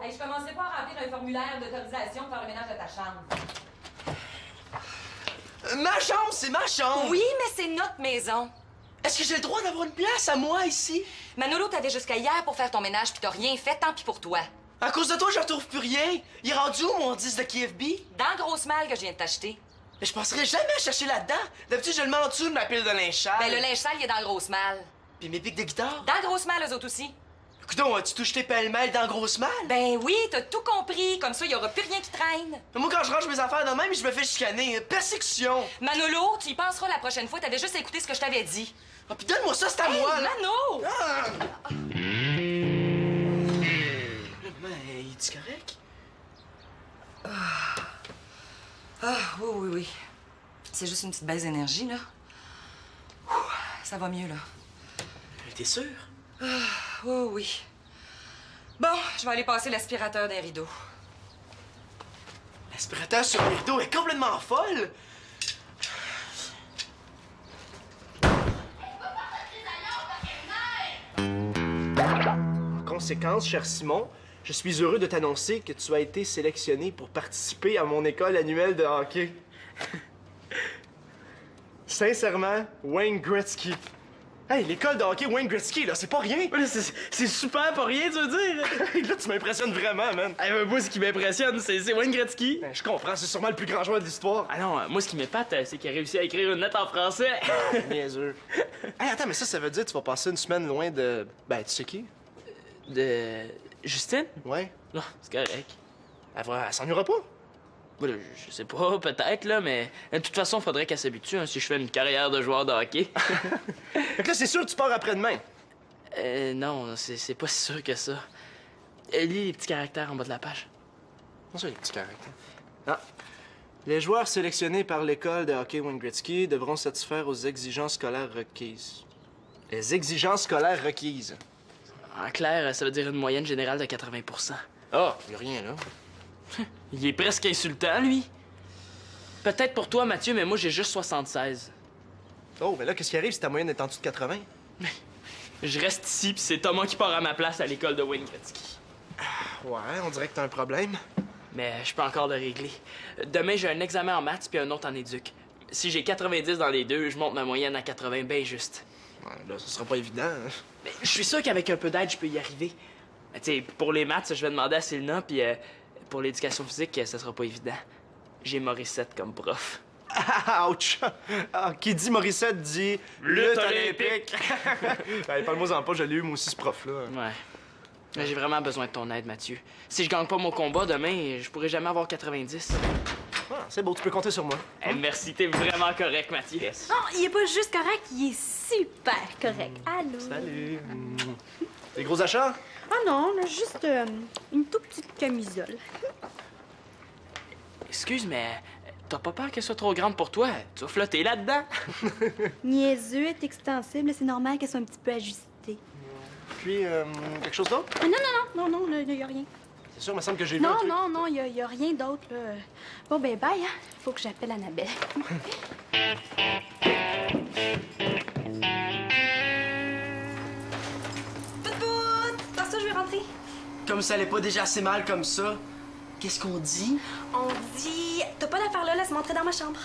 Hey, je commencerai pas à remplir un formulaire d'autorisation pour faire le ménage de ta chambre. Ma chambre, c'est ma chambre! Oui, mais c'est notre maison. Est-ce que j'ai le droit d'avoir une place à moi ici? Manolo, t'avais jusqu'à hier pour faire ton ménage puis t'as rien fait, tant pis pour toi. À cause de toi, je retrouve plus rien. Il est rendu où, mon 10 de KFB? Dans le gros mal que je viens de t'acheter. Mais je penserais jamais chercher là-dedans. D'habitude, je le mets en dessous de ma pile de linge sale. Ben, le linge sale, il est dans le gros mal. Puis mes pics de guitare? Dans le gros mal, eux autres aussi. Coudon, as-tu touché tes pêle-mêle dans grosse malle? Ben oui, t'as tout compris. Comme ça, il y aura plus rien qui traîne. Moi, quand je range mes affaires de même, je me fais chicaner. Persécution! Manolo, tu y penseras la prochaine fois. T'avais juste à écouter ce que je t'avais dit. Ah, puis donne-moi ça, c'est à moi, là! Mano! Ah! Mais, es-tu correct? Ah, oui. C'est juste une petite baisse d'énergie, là. Ouh, ça va mieux, là. T'es sûr? Oui. Bon, je vais aller passer l'aspirateur des rideaux. L'aspirateur sur les rideaux est complètement folle! En conséquence, cher Simon, je suis heureux de t'annoncer que tu as été sélectionné pour participer à mon école annuelle de hockey. Sincèrement, Wayne Gretzky. Hey, l'école de hockey Wayne Gretzky, là, c'est pas rien! C'est super pas rien, tu veux dire? Là, tu m'impressionnes vraiment, man! Hey, moi, ce qui m'impressionne, c'est Wayne Gretzky. Ben, je comprends, c'est sûrement le plus grand joueur de l'histoire. Ah non, moi, ce qui m'épate, c'est qu'il a réussi à écrire une lettre en français. Niaiseux. Hey, attends, mais ça veut dire que tu vas passer une semaine loin de... Ben, tu sais qui? De... Justine? Ouais. Non, c'est correct. Elle s'ennuiera pas? Voilà, je sais pas, peut-être, là, mais de toute façon, faudrait qu'elle s'habitue si je fais une carrière de joueur de hockey. Fait que là, c'est sûr que tu pars après-demain. Non, c'est pas si sûr que ça. Lis les petits caractères en bas de la page. Non, ça, les petits caractères. Ah. Les joueurs sélectionnés par l'école de hockey Wayne Gretzky devront satisfaire aux exigences scolaires requises. Les exigences scolaires requises. En clair, ça veut dire une moyenne générale de 80%. Ah, y a rien, là. Il est presque insultant, lui. Peut-être pour toi, Mathieu, mais moi, j'ai juste 76. Oh, mais là, qu'est-ce qui arrive si ta moyenne est en dessous de 80? Je reste ici, puis c'est Thomas qui part à ma place à l'école de Wayne Gretzky. Ouais, on dirait que t'as un problème. Mais je peux encore le régler. Demain, j'ai un examen en maths puis un autre en éduc. Si j'ai 90 dans les deux, je monte ma moyenne à 80 bien juste. Ouais, là, ce sera pas évident. Hein? Mais je suis sûr qu'avec un peu d'aide, je peux y arriver. Mais tu sais, pour les maths, je vais demander à Célina, puis pour l'éducation physique, ça sera pas évident. J'ai Morissette comme prof. Ouch! Ah, qui dit Morissette dit... Lutte olympique! Allez, parle-moi-en pas, je l'ai eu, moi aussi, ce prof-là. Ouais. Mais j'ai vraiment besoin de ton aide, Mathieu. Si je gagne pas mon combat demain, je pourrai jamais avoir 90. Ah, c'est beau, tu peux compter sur moi. Hey, merci, t'es vraiment correct, Mathieu. Yes. Non, il est pas juste correct, il est super correct. Allô? Salut! Des gros achats? Ah non, là, juste une toute petite camisole. Excuse, mais t'as pas peur qu'elle soit trop grande pour toi? Tu vas flotter là-dedans? Niaiseux, est extensible, c'est normal qu'elle soit un petit peu ajustée. Puis, quelque chose d'autre? Ah, non, il y a rien. C'est sûr, il me semble que j'ai vu un Non, truc. non, il y a rien d'autre, là. Bon, ben, bye, hein. Faut que j'appelle Annabelle. Par ça, je vais rentrer. Comme ça allait pas déjà assez mal comme ça. Qu'est-ce qu'on dit? On dit... T'as pas d'affaire là, laisse-moi entrer dans ma chambre.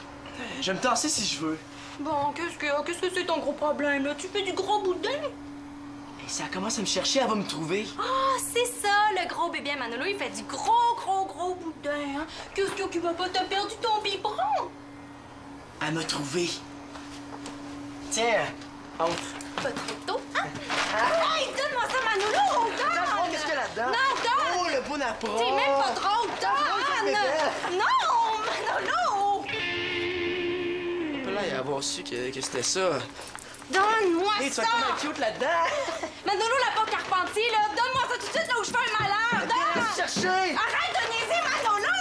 Je vais me tasser si je veux. Bon, qu'est-ce que c'est ton gros problème, là? Tu fais du gros boudin? Et si elle commence à me chercher, elle va me trouver. Ah, c'est ça, le gros bébé à Manolo, il fait du gros boudin, hein? Qu'est-ce que va pas? T'as perdu ton biberon? Elle m'a trouvé. Tiens, entre. Pas trop tôt, hein? Hey, donne-moi ça, Manolo! Donne! Qu'est-ce qu'il y a là-dedans? Non, donne! Oh, le bon approche! T'es même pas drôle, donne! Non, Manolo! Il peut là y avoir su que c'était ça. Donne-moi Hey, tu ça! vas comme un cute là-dedans! Manolo, la pas Carpentier, là! Donne-moi ça tout de suite, là où je fais un malheur! Donne! Chercher! Arrête de niaiser, Manolo!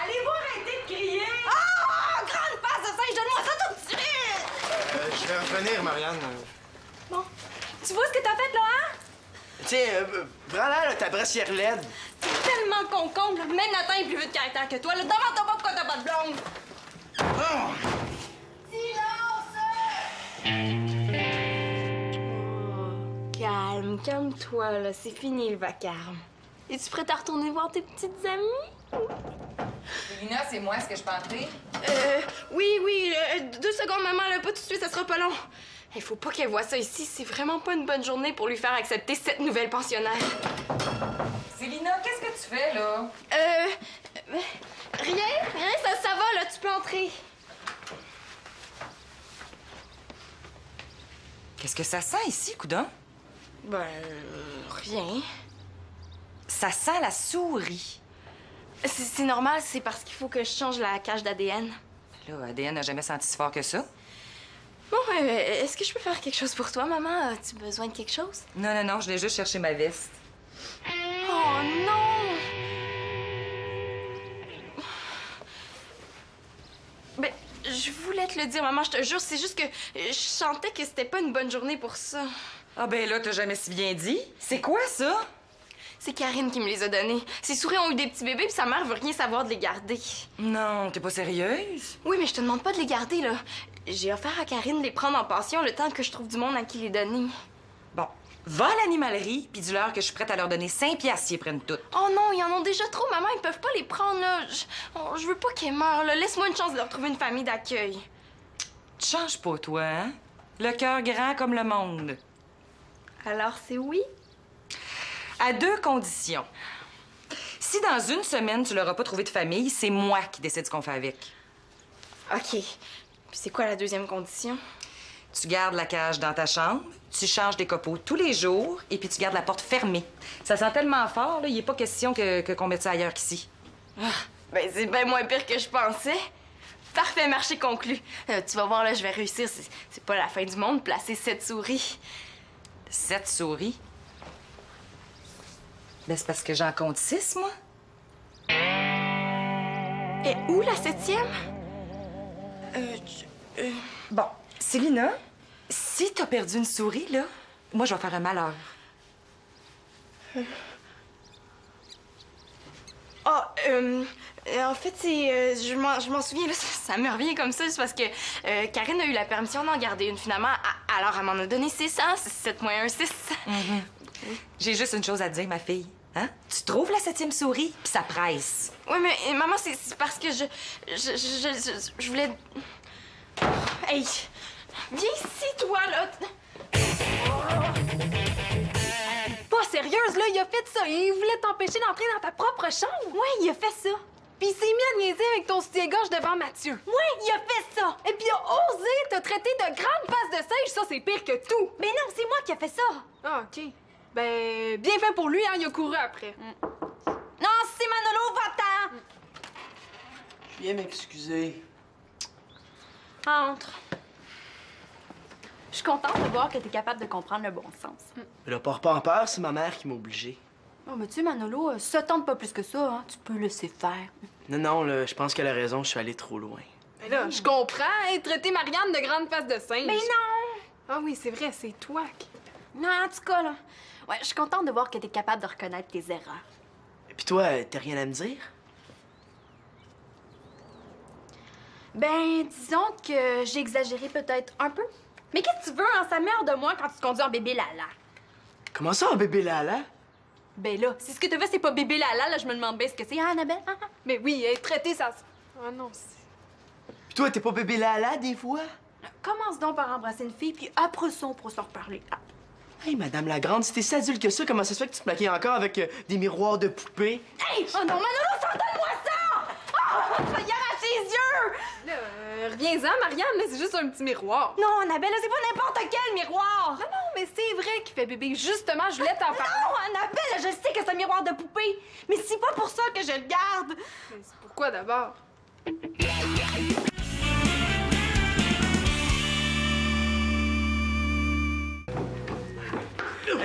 Allez-vous arrêter de crier? Oh! Grande face vais revenir, Marianne. Bon. Tu vois ce que t'as fait, là, hein? Tiens, prends-la, là, ta brassière LED. T'es tellement concombre, là. Même Nathan est plus vite de caractère que toi, là. Demande-toi pas pourquoi t'as pas de blonde. Calme, calme-toi, là. C'est fini, le vacarme. Es-tu prête à retourner voir tes petites amies? Lina, c'est moi, est-ce que je peux entrer? Oui, 2 secondes, maman, là, pas tout de suite, ça sera pas long. Il faut pas qu'elle voie ça ici, c'est vraiment pas une bonne journée pour lui faire accepter cette nouvelle pensionnaire. Célina, qu'est-ce que tu fais, là? Rien, ça va, là, tu peux entrer. Qu'est-ce que ça sent ici, coudon? Ben, rien. Ça sent la souris. C'est normal, c'est parce qu'il faut que je change la cage d'ADN. Là, ADN n'a jamais senti si fort que ça. Bon, est-ce que je peux faire quelque chose pour toi, maman? As-tu besoin de quelque chose? Non, je l'ai juste cherché ma veste. Oh non! Ben, je voulais te le dire, maman, je te jure, c'est juste que je sentais que c'était pas une bonne journée pour ça. Ah ben là, t'as jamais si bien dit. C'est quoi, ça? C'est Karine qui me les a donnés. Ses souris ont eu des petits bébés, puis sa mère veut rien savoir de les garder. Non, t'es pas sérieuse? Oui, mais je te demande pas de les garder, là. J'ai offert à Karine de les prendre en pension le temps que je trouve du monde à qui les donner. Bon, va à l'animalerie, puis dis-leur que je suis prête à leur donner 5 piastres s'ils prennent toutes. Oh non, ils en ont déjà trop, maman, ils peuvent pas les prendre, là. Je veux pas qu'ils meurent, là. Laisse-moi une chance de leur trouver une famille d'accueil. Tu changes pas, toi, hein? Le cœur grand comme le monde. Alors, c'est oui? À 2 conditions. Si dans une semaine, tu leur as pas trouvé de famille, c'est moi qui décide ce qu'on fait avec. OK. Puis c'est quoi la deuxième condition? Tu gardes la cage dans ta chambre, tu changes des copeaux tous les jours, et puis tu gardes la porte fermée. Ça sent tellement fort, là, il est pas question qu'on mette ça ailleurs qu'ici. Ben, c'est bien moins pire que je pensais. Parfait, marché conclu. Tu vas voir, là, je vais réussir. C'est pas la fin du monde, placer 7 souris. 7 souris? Ben, c'est parce que j'en compte 6, moi. Et où la 7e? Bon, Célina, si t'as perdu une souris, là, moi, je vais faire un malheur. En fait, c'est... je m'en souviens, là, ça me revient comme ça, c'est parce que Karine a eu la permission d'en garder une, finalement. Alors, elle m'en a donné 6, hein? 7 moins 1, 6. J'ai juste une chose à te dire, ma fille. Hein? Tu trouves la 7e souris, puis ça presse. Oui, mais maman, c'est parce que je voulais... Hey! Viens ici, toi, là! Pas sérieuse, là, il a fait ça. Il voulait t'empêcher d'entrer dans ta propre chambre. Ouais, il a fait ça. Puis il s'est mis à niaiser avec ton soutien-gorge devant Mathieu. Ouais, il a fait ça. Et puis il a osé te traiter de grande face de singe. Ça, c'est pire que tout. Mais non, c'est moi qui a fait ça. Ah, OK. Ben, bien fait pour lui, hein, il a couru après. Non, c'est Manolo, va-t'en! Je viens m'excuser. Entre. Je suis contente de voir que t'es capable de comprendre le bon sens. Mais là, pars pas en peur, c'est ma mère qui m'a obligé. Oh, mais tu sais, Manolo, si ça tente pas plus que ça, hein, tu peux laisser faire. Non, là, je pense qu'elle a raison, je suis allé trop loin. Mais là, je comprends, hein, traiter Marianne de grande face de singe. Mais non! Ah oui, c'est vrai, c'est toi qui... Non, en tout cas, là. Ouais, je suis contente de voir que t'es capable de reconnaître tes erreurs. Et puis toi, t'as rien à me dire? Ben, disons que j'ai exagéré peut-être un peu. Mais qu'est-ce que tu veux, hein? Ça meurt de moi quand tu te conduis en bébé Lala. Comment ça, un bébé Lala? Ben là, si ce que tu veux, c'est pas bébé Lala, là, je me demande bien ce que c'est, hein, Annabelle? Mais oui, être traité, ça... Ah non, c'est... Puis toi, t'es pas bébé Lala, des fois? Commence donc par embrasser une fille, puis après ça, on pourra se reparler. Ah. Hey, Madame la Grande, si t'es si adulte que ça, comment ça se fait que tu te maquilles encore avec des miroirs de poupées? Hey! Oh non, Manolo, donne-moi ça! Oh, tu vas y arracher les yeux! Là, reviens-en, Marianne, là, c'est juste un petit miroir. Non, Annabelle, c'est pas n'importe quel miroir! Non, mais c'est vrai qu'il fait bébé. Justement, je voulais t'en parler. Non, Annabelle, je sais que c'est un miroir de poupée, mais c'est pas pour ça que je le garde. Mais c'est pourquoi d'abord?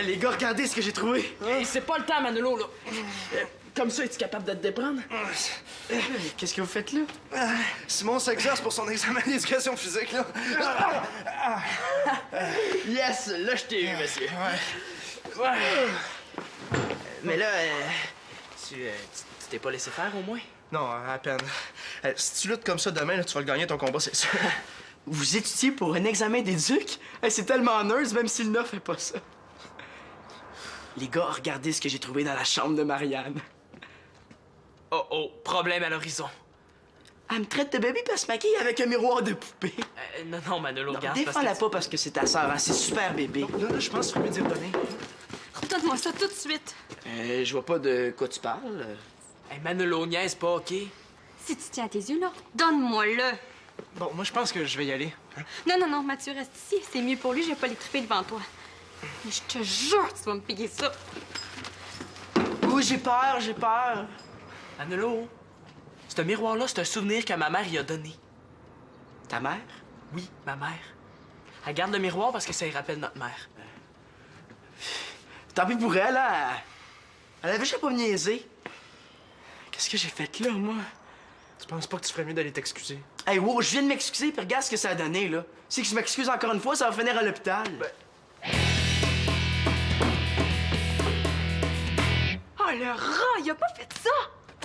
Les gars, regardez ce que j'ai trouvé. Hey, c'est pas le temps, Manolo, là. Comme ça, es-tu capable de te déprendre? Qu'est-ce que vous faites là? Simon s'exerce pour son examen d'éducation physique, là. Yes! Là, je t'ai eu, monsieur. Ouais. Mais là, tu t'es pas laissé faire, au moins? Non, à peine. Si tu luttes comme ça demain, là, tu vas le gagner ton combat, c'est sûr. Vous étudiez pour un examen d'éduc? C'est tellement nerd, même si le neuf fait pas ça. Les gars, regardez ce que j'ai trouvé dans la chambre de Marianne. Oh oh, problème à l'horizon. Elle me traite de bébé puis elle se maquille avec un miroir de poupée. Non, Manolo, regarde. Défends-la pas parce que c'est ta sœur, hein? C'est super bébé. Là, je pense qu'il faut mieux dire donner. Donne-moi ça tout de suite. Je vois pas de quoi tu parles. Hey, Manolo, niaise pas, OK? Si tu tiens à tes yeux, là, donne-moi-le. Bon, moi, je pense que je vais y aller. Hein? Non, Mathieu, reste ici. C'est mieux pour lui, je vais pas les triper devant toi. Mais je te jure, tu vas me payer ça. Oui, j'ai peur. Manolo, ce miroir-là, c'est un souvenir que ma mère y a donné. Ta mère? Oui, ma mère. Elle garde le miroir parce que ça y rappelle notre mère. Tant pis pour elle, hein? Elle avait juste pas me niaiser. Qu'est-ce que j'ai fait là, moi? Tu penses pas que tu ferais mieux d'aller t'excuser? Hey, wow, je viens de m'excuser, puis regarde ce que ça a donné, là. Si je m'excuse encore une fois, ça va finir à l'hôpital. Oh, le rat, il a pas fait ça!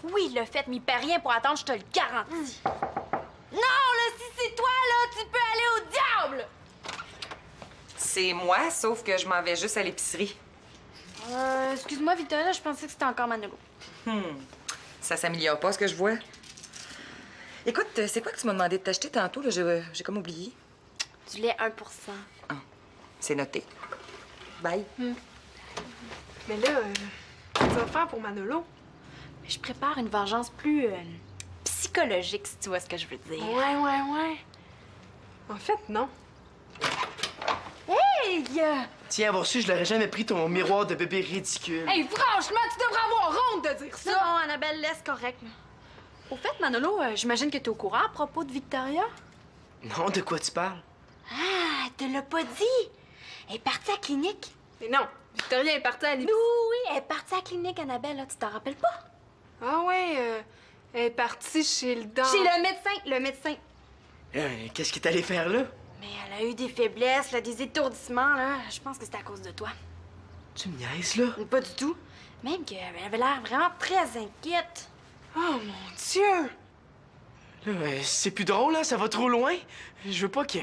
Oui, il l'a fait, mais il paie rien pour attendre, je te le garantis. Non, là, si c'est toi, là, tu peux aller au diable! C'est moi, sauf que je m'en vais juste à l'épicerie. Excuse-moi, Victoria, je pensais que c'était encore Manolo. Ça s'améliore pas, ce que je vois. Écoute, c'est quoi que tu m'as demandé de t'acheter tantôt, là? J'ai comme oublié. Du lait 1%. C'est noté. Bye. Mais là, tu vas faire pour Manolo? Mais je prépare une vengeance plus psychologique, si tu vois ce que je veux dire. Ouais. En fait, non. Hey! Tiens, avoir su, je l'aurais jamais pris ton miroir de bébé ridicule. Hey, franchement, tu devrais avoir honte de dire ça! Non, Annabelle, laisse correct. Au fait, Manolo, j'imagine que t'es au courant à propos de Victoria? Non, de quoi tu parles? Ah, te l'as pas dit! Elle est partie à la clinique. Mais non, Victoria est partie à l'épicerie. Oui, elle est partie à la clinique, Annabelle, là, tu t'en rappelles pas? Ah ouais, elle est partie chez le dent. Chez le médecin. Qu'est-ce qu'il est allé faire là? Mais elle a eu des faiblesses, là, des étourdissements, là. Je pense que c'est à cause de toi. Tu me niaises, là? Pas du tout. Même qu'elle avait l'air vraiment très inquiète. Oh mon Dieu! Là, c'est plus drôle, hein? Ça va trop loin. Je veux pas que...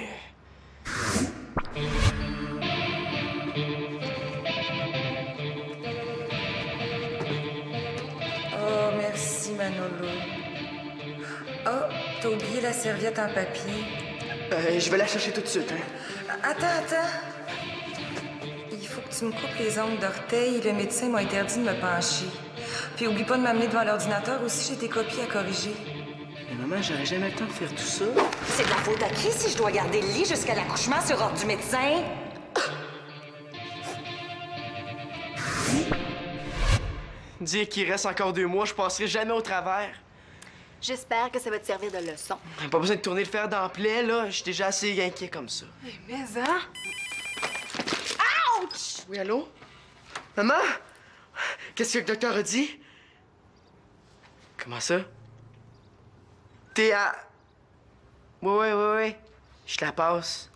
Oh, merci, Manolo. Oh, t'as oublié la serviette en papier. Je vais la chercher tout de suite, hein? Attends. Il faut que tu me coupes les ongles d'orteil. Le médecin m'a interdit de me pencher. Puis oublie pas de m'amener devant l'ordinateur aussi, j'ai des copies à corriger. Mais maman, j'aurais jamais le temps de faire tout ça. C'est de la faute à qui si je dois garder le lit jusqu'à l'accouchement sur ordre du médecin? Dire qu'il reste encore 2 mois, je passerai jamais au travers. J'espère que ça va te servir de leçon. Pas besoin de tourner le fer dans la plaie, là. Je suis déjà assez inquiet comme ça. Mais hein? Oui, allô? Maman? Qu'est-ce que le docteur a dit? Comment ça? T'es à... Oui. Je te la passe.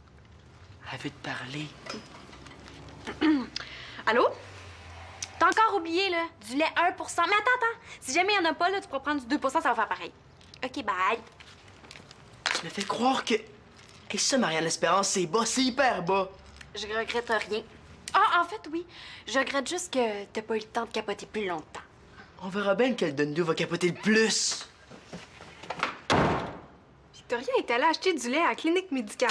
Elle veut te parler. Allô? T'as encore oublié, là, du lait 1%. Mais attends. Si jamais il y en a pas, là, tu pourras prendre du 2%, ça va faire pareil. OK, bye. Tu me fais croire que... Et ça, Marianne Espérance, c'est bas, c'est hyper bas. Je regrette rien. Ah, en fait, oui. Je regrette juste que t'as pas eu le temps de capoter plus longtemps. On verra bien lequel de nous deux va capoter le plus. Victoria est allée acheter du lait à la clinique médicale.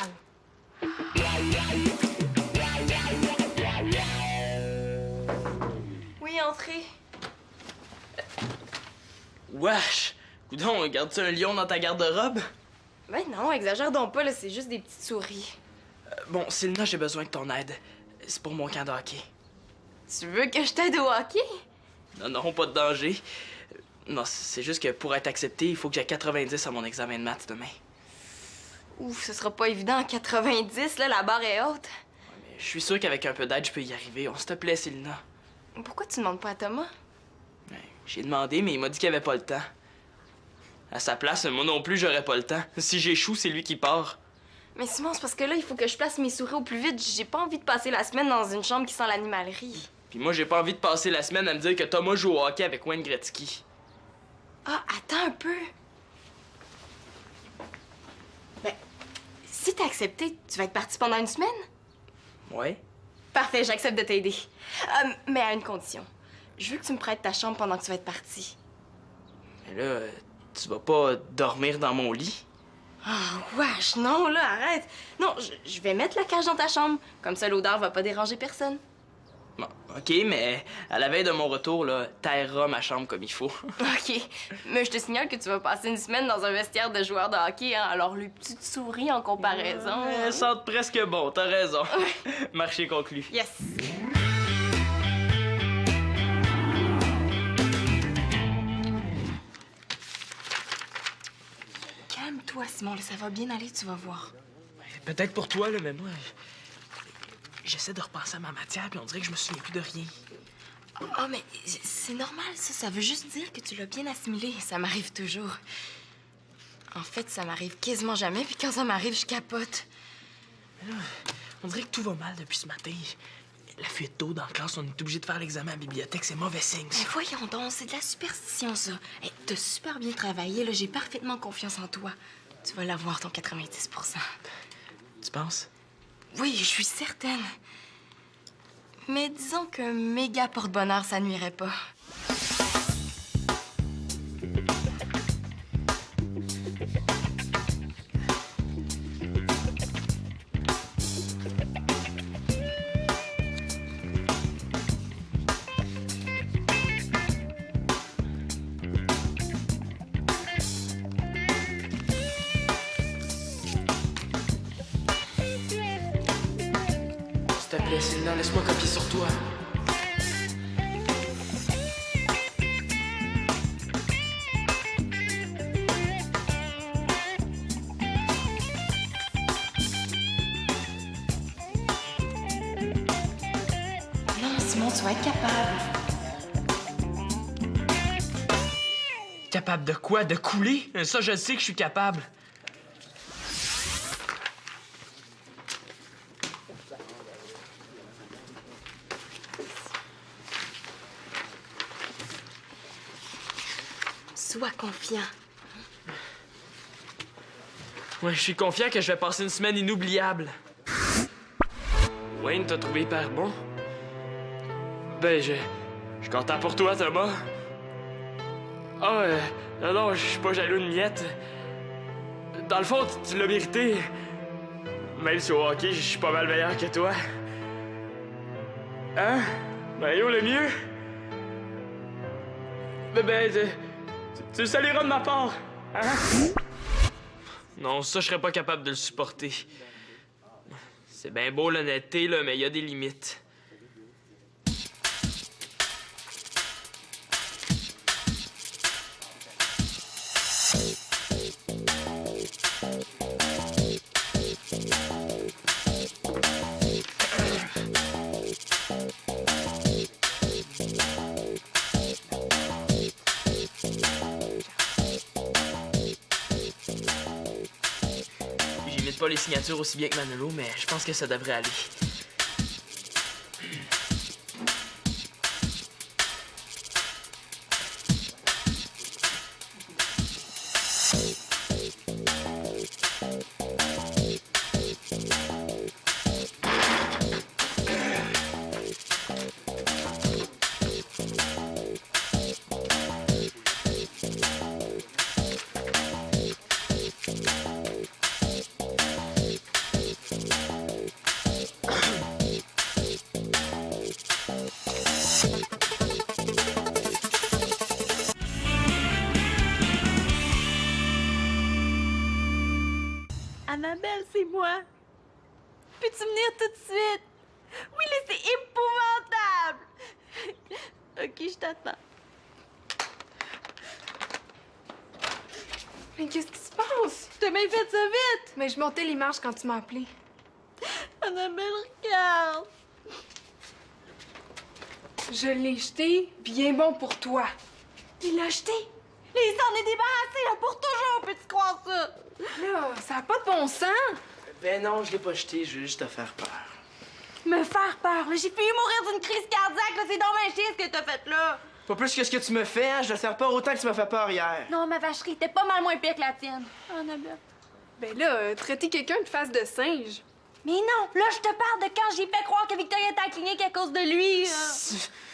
Oui, entrez. Wesh! Coudon, gardes-tu un lion dans ta garde-robe? Ben non, exagère donc pas, là, c'est juste des petites souris. Bon, Sylna, j'ai besoin de ton aide. C'est pour mon camp de hockey. Tu veux que je t'aide au hockey? Non, pas de danger. Non, c'est juste que pour être accepté, il faut que j'ai 90 à mon examen de maths demain. Ouf, ce sera pas évident en 90, là, la barre est haute. Mais je suis sûr qu'avec un peu d'aide, je peux y arriver. On s'il te plaît, Sylna. Pourquoi tu demandes pas à Thomas? J'ai demandé, mais il m'a dit qu'il avait pas le temps. À sa place, moi non plus, j'aurais pas le temps. Si j'échoue, c'est lui qui part. Mais Simon, c'est parce que là, il faut que je place mes souris au plus vite. J'ai pas envie de passer la semaine dans une chambre qui sent l'animalerie. Puis moi, j'ai pas envie de passer la semaine à me dire que Thomas joue au hockey avec Wayne Gretzky. Ah, attends un peu. Ben, si t'as accepté, tu vas être parti pendant une semaine? Ouais? Parfait, j'accepte de t'aider. Mais à une condition. Je veux que tu me prêtes ta chambre pendant que tu vas être parti. Mais là, tu vas pas dormir dans mon lit? Ah, wesh, non, là, arrête. Non, je vais mettre la cage dans ta chambre. Comme ça, l'odeur va pas déranger personne. Bon, OK, mais à la veille de mon retour, là, t'aéreras ma chambre comme il faut. OK. Mais je te signale que tu vas passer une semaine dans un vestiaire de joueurs de hockey, hein. Alors, les petites souris en comparaison. Elles sentent presque bon, t'as raison. Marché conclu. Yes. Calme-toi, Simon. Là, ça va bien aller, tu vas voir. Peut-être pour toi, là, mais moi... J'essaie de repenser à ma matière, puis on dirait que je me souviens plus de rien. Ah, mais c'est normal, ça. Ça veut juste dire que tu l'as bien assimilé. Ça m'arrive toujours. En fait, ça m'arrive quasiment jamais, puis quand ça m'arrive, je capote. Mais là, on dirait que tout va mal depuis ce matin. La fuite d'eau dans la classe, on est obligé de faire l'examen à la bibliothèque, c'est mauvais signe, ça. Mais voyons donc, c'est de la superstition, ça. Hey, t'as super bien travaillé, là. J'ai parfaitement confiance en toi. Tu vas l'avoir, ton 90 %. Tu penses? Oui, je suis certaine. Mais disons qu'un méga porte-bonheur, ça nuirait pas. S'il te plaît, Sylvain, laisse-moi copier sur toi. Non, Simon, tu vas être capable. Capable de quoi? De couler? Ça, je sais que je suis capable. Sois confiant. Ouais, je suis confiant que je vais passer une semaine inoubliable. Wayne, t'as trouvé hyper bon? Ben, je suis content pour toi, Thomas. Ah, non, je suis pas jaloux de miette. Dans le fond, tu l'as mérité. Même si au hockey, je suis pas mal meilleur que toi. Hein? Mario, le mieux? Tu le salueras de ma part, hein? Non, ça, je serais pas capable de le supporter. C'est bien beau l'honnêteté, là, mais il y a des limites. J'imite pas les signatures aussi bien que Manolo, mais je pense que ça devrait aller. Annabelle, c'est moi. Peux-tu venir tout de suite? Oui, là, c'est épouvantable. OK, je t'attends. Mais qu'est-ce qui se passe? Je t'ai bien fait ça vite. Mais je montais les marches quand tu m'as appelé. Annabelle, regarde. Je l'ai jeté bien bon pour toi. Il l'a jeté. Il s'en est débarrassé, là, pour toujours, peux-tu croire ça? Là, ça a pas de bon sens. Ben non, je l'ai pas jeté, je veux juste te faire peur. Me faire peur, là. J'ai failli mourir d'une crise cardiaque, là. C'est dommage chier ce que t'as fait là. Pas plus que ce que tu me fais, hein? Je te faire peur autant que tu m'as fait peur hier. Non, ma vacherie, t'es pas mal moins pire que la tienne. Oh, Annabelle. Ben là, traiter quelqu'un de face de singe. Mais non, là, je te parle de quand j'ai fait croire que Victoria était à la clinique à cause de lui.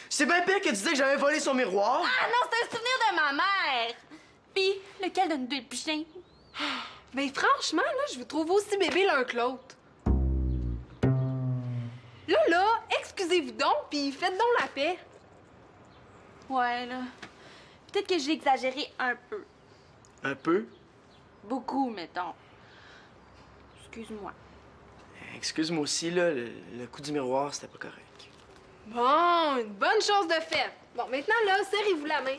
C'est bien pire que tu disais que j'avais volé son miroir. Ah non, c'est un souvenir de ma mère. Puis, lequel de nous deux est le plus chien? Ben franchement, là, je vous trouve aussi bébé l'un que l'autre. Là, excusez-vous donc, puis faites donc la paix. Ouais, là. Peut-être que j'ai exagéré un peu. Un peu? Beaucoup, mettons. Excuse-moi. Excuse-moi aussi, là, le coup du miroir, c'était pas correct. Bon, une bonne chose de faite. Bon, maintenant, là, serrez-vous la main.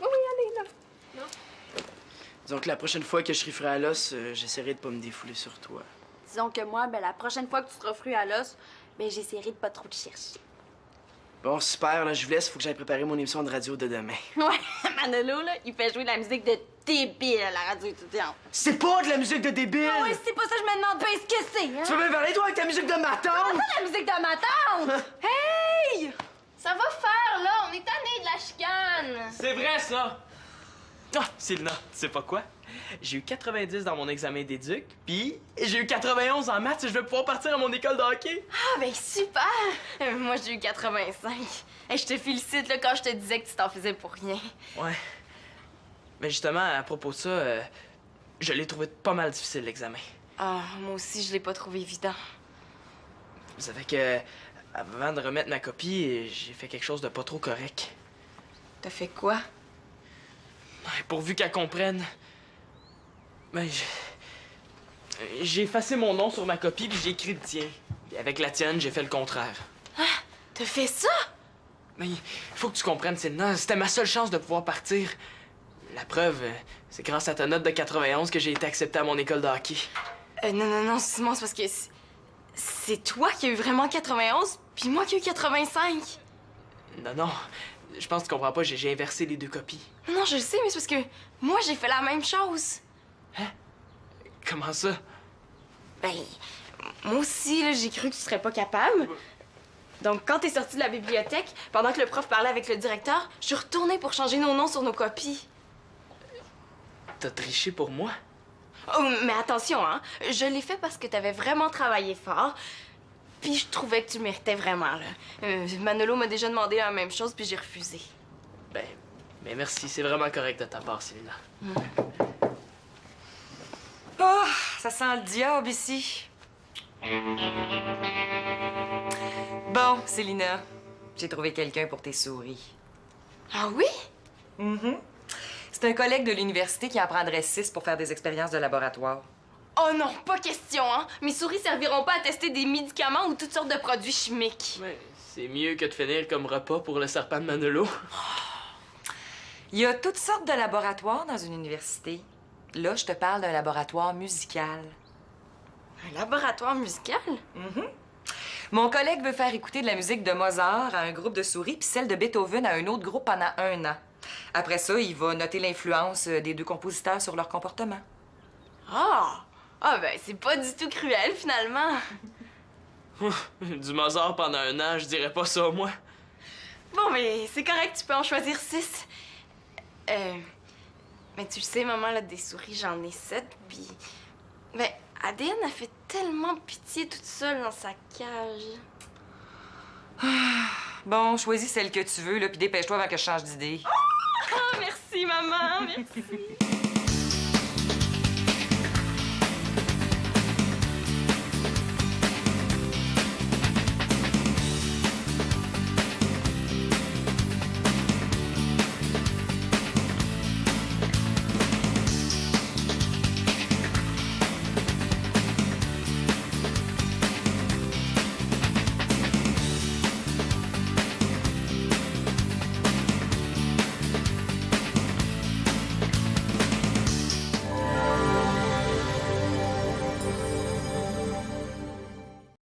Oui, allez, là. Disons que la prochaine fois que je serai frais à l'os, j'essaierai de pas me défouler sur toi. Disons que moi, ben, la prochaine fois que tu seras fru à l'os, ben, j'essaierai de pas trop te chercher. Bon, super, là, je vous laisse, faut que j'aille préparer mon émission de radio de demain. Ouais, Manolo, là, il fait jouer de la musique de débile à la radio étudiante. C'est pas de la musique de débile! Ah ouais, c'est pas ça, je me demande pas ce que c'est, hein? Tu veux me parler, toi, avec ta musique de ma tante? C'est pas la musique de ma tante! Hey! Ça va faire, là. On est tannés de la chicane. C'est vrai, ça! Ah, Sylna, tu sais pas quoi? J'ai eu 90 dans mon examen d'éduc, puis j'ai eu 91 en maths et je vais pouvoir partir à mon école de hockey. Ah, ben super! Moi, j'ai eu 85. Hey, je te félicite, là, quand je te disais que tu t'en faisais pour rien. Ouais. Mais justement, à propos de ça, je l'ai trouvé pas mal difficile, l'examen. Ah, moi aussi, je l'ai pas trouvé évident. Vous savez que, avant de remettre ma copie, j'ai fait quelque chose de pas trop correct. T'as fait quoi? Ouais, pourvu qu'elle comprenne. Ben, j'ai effacé mon nom sur ma copie puis j'ai écrit le tien. Puis avec la tienne, j'ai fait le contraire. T'as fait ça? Mais il faut que tu comprennes, Sylna, c'était ma seule chance de pouvoir partir. La preuve, c'est grâce à ta note de 91 que j'ai été accepté à mon école de hockey. Non, Simon, c'est parce que c'est toi qui as eu vraiment 91, puis moi qui ai eu 85. Non, je pense que tu comprends pas, j'ai inversé les deux copies. Non, je le sais, mais c'est parce que moi, j'ai fait la même chose. Comment ça? Ben, moi aussi, là, j'ai cru que tu serais pas capable. Donc, quand t'es sortie de la bibliothèque, pendant que le prof parlait avec le directeur, je suis retournée pour changer nos noms sur nos copies. T'as triché pour moi? Oh, mais attention, hein, je l'ai fait parce que t'avais vraiment travaillé fort, puis je trouvais que tu le méritais vraiment, là. Manolo m'a déjà demandé la même chose, puis j'ai refusé. Ben, merci, c'est vraiment correct de ta part, Sylna. Oh, ça sent le diable ici. Bon, Célina, j'ai trouvé quelqu'un pour tes souris. Ah oui? C'est un collègue de l'université qui en prendrait 6 pour faire des expériences de laboratoire. Oh non, pas question, hein? Mes souris serviront pas à tester des médicaments ou toutes sortes de produits chimiques. Ouais, c'est mieux que de finir comme repas pour le serpent de Manolo. Il y a toutes sortes de laboratoires dans une université. Là, je te parle d'un laboratoire musical. Un laboratoire musical? Mon collègue veut faire écouter de la musique de Mozart à un groupe de souris puis celle de Beethoven à un autre groupe pendant 1 an. Après ça, il va noter l'influence des 2 compositeurs sur leur comportement. Ah, ben, c'est pas du tout cruel, finalement. Du Mozart pendant 1 an, je dirais pas ça, moi. Bon, mais c'est correct, tu peux en choisir 6. Mais tu le sais, maman, là, des souris, j'en ai 7, puis... Ben, ADN a fait tellement pitié toute seule dans sa cage. Bon, choisis celle que tu veux, là, puis dépêche-toi avant que je change d'idée. Ah, merci, maman, merci.